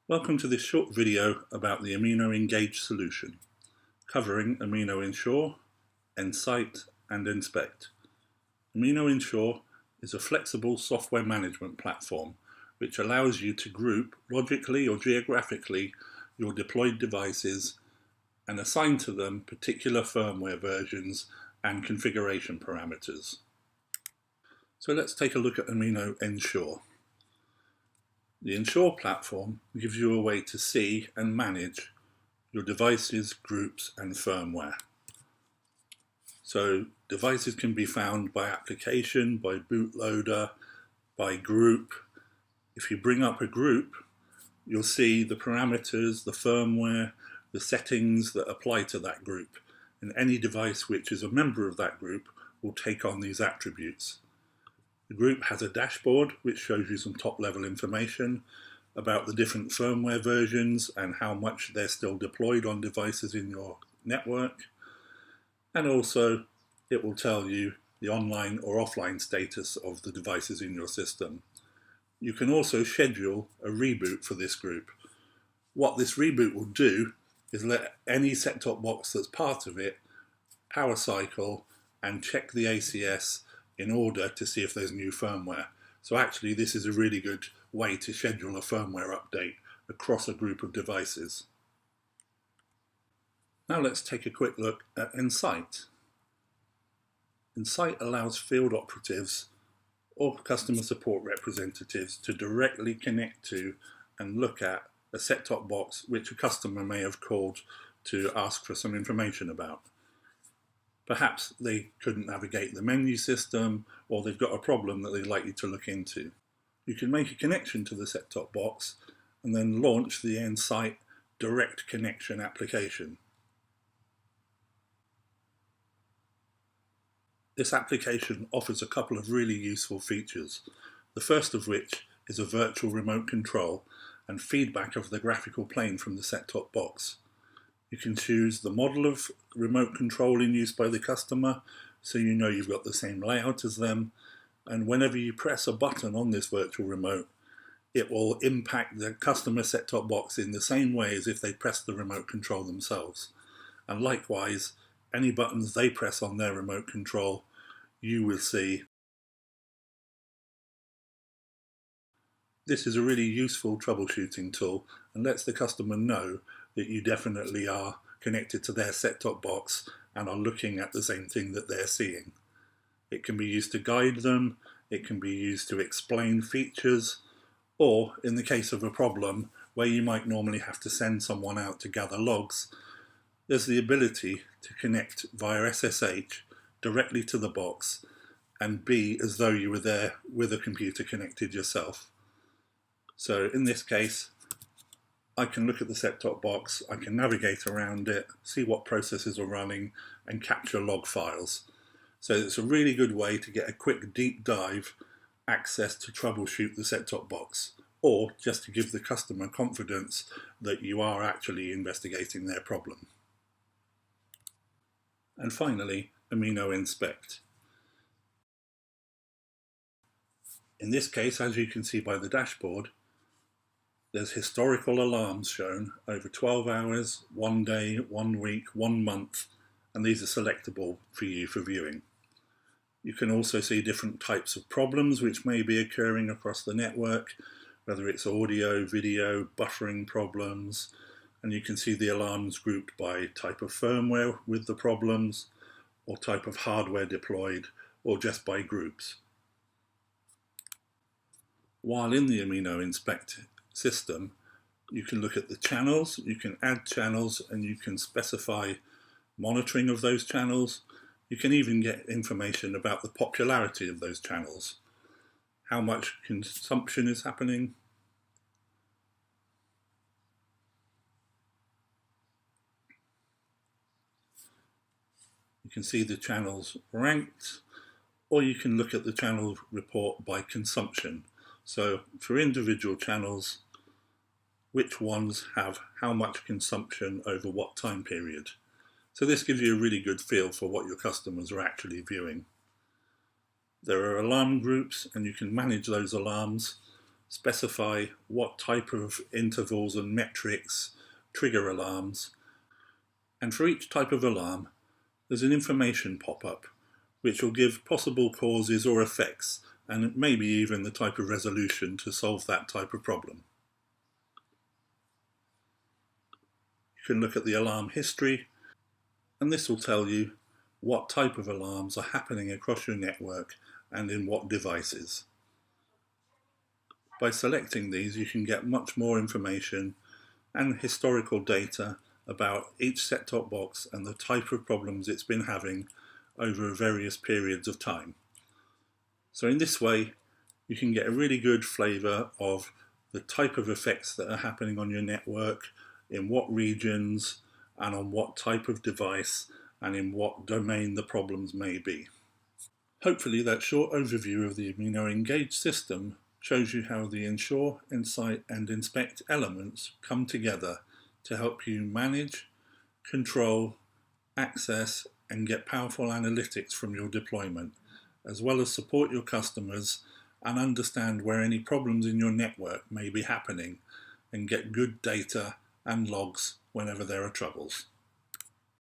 Welcome to this short video about the Amino Engage solution, covering Amino Ensure, Ensight and Inspect. Amino Ensure is a flexible software management platform which allows you to group logically or geographically your deployed devices and assign to them particular firmware versions and configuration parameters. So let's take a look at Amino Ensure. The Ensure platform gives you a way to see and manage your devices, groups and firmware. So devices can be found by application, by bootloader, by group. If you bring up a group, you'll see the parameters, the firmware, the settings that apply to that group. And any device which is a member of that group will take on these attributes. The group has a dashboard which shows you some top-level information about the different firmware versions and how much they're still deployed on devices in your network. And also it will tell you the online or offline status of the devices in your system. You can also schedule a reboot for this group. What this reboot will do is let any set-top box that's part of it power cycle and check the ACS in order to see if there's new firmware. So actually this is a really good way to schedule a firmware update across a group of devices. Now let's take a quick look at Ensight. Ensight allows field operatives or customer support representatives to directly connect to and look at a set-top box which a customer may have called to ask for some information about. Perhaps they couldn't navigate the menu system, or they've got a problem that they'd like you to look into. You can make a connection to the set-top box and then launch the Ensight Direct Connection application. This application offers a couple of really useful features, the first of which is a virtual remote control and feedback of the graphical plane from the set-top box. You can choose the model of remote control in use by the customer, so you know you've got the same layout as them, and whenever you press a button on this virtual remote, it will impact the customer set-top box in the same way as if they pressed the remote control themselves. And likewise, any buttons they press on their remote control, you will see. This is a really useful troubleshooting tool and lets the customer know that you definitely are connected to their set-top box and are looking at the same thing that they're seeing. It can be used to guide them, it can be used to explain features, or in the case of a problem where you might normally have to send someone out to gather logs, there's the ability to connect via SSH directly to the box and be as though you were there with a computer connected yourself. So in this case, I can look at the set-top box, I can navigate around it, see what processes are running and capture log files. So it's a really good way to get a quick deep dive access to troubleshoot the set-top box, or just to give the customer confidence that you are actually investigating their problem. And finally, Amino Inspect. In this case, as you can see by the dashboard, there's historical alarms shown over 12 hours, 1 day, 1 week, 1 month, and these are selectable for you for viewing. You can also see different types of problems which may be occurring across the network, whether it's audio, video, buffering problems, and you can see the alarms grouped by type of firmware with the problems, or type of hardware deployed, or just by groups. While in the Amino Inspect system, you can look at the channels, you can add channels, and you can specify monitoring of those channels. You can even get information about the popularity of those channels, how much consumption is happening. You can see the channels ranked, or you can look at the channel report by consumption. So for individual channels, which ones have how much consumption over what time period. So this gives you a really good feel for what your customers are actually viewing. There are alarm groups and you can manage those alarms specify what type of intervals and metrics trigger alarms, and for each type of alarm there's an information pop-up which will give possible causes or effects, and maybe even the type of resolution to solve that type of problem. You can look at the alarm history, and this will tell you what type of alarms are happening across your network and in what devices. By selecting these, you can get much more information and historical data about each set-top box and the type of problems it's been having over various periods of time. So in this way, you can get a really good flavour of the type of effects that are happening on your network, in what regions, and on what type of device, and in what domain the problems may be. Hopefully that short overview of the Immuno-Engage system shows you how the ensure, insight and inspect elements come together to help you manage, control, access and get powerful analytics from your deployment, as well as support your customers and understand where any problems in your network may be happening and get good data and logs whenever there are troubles.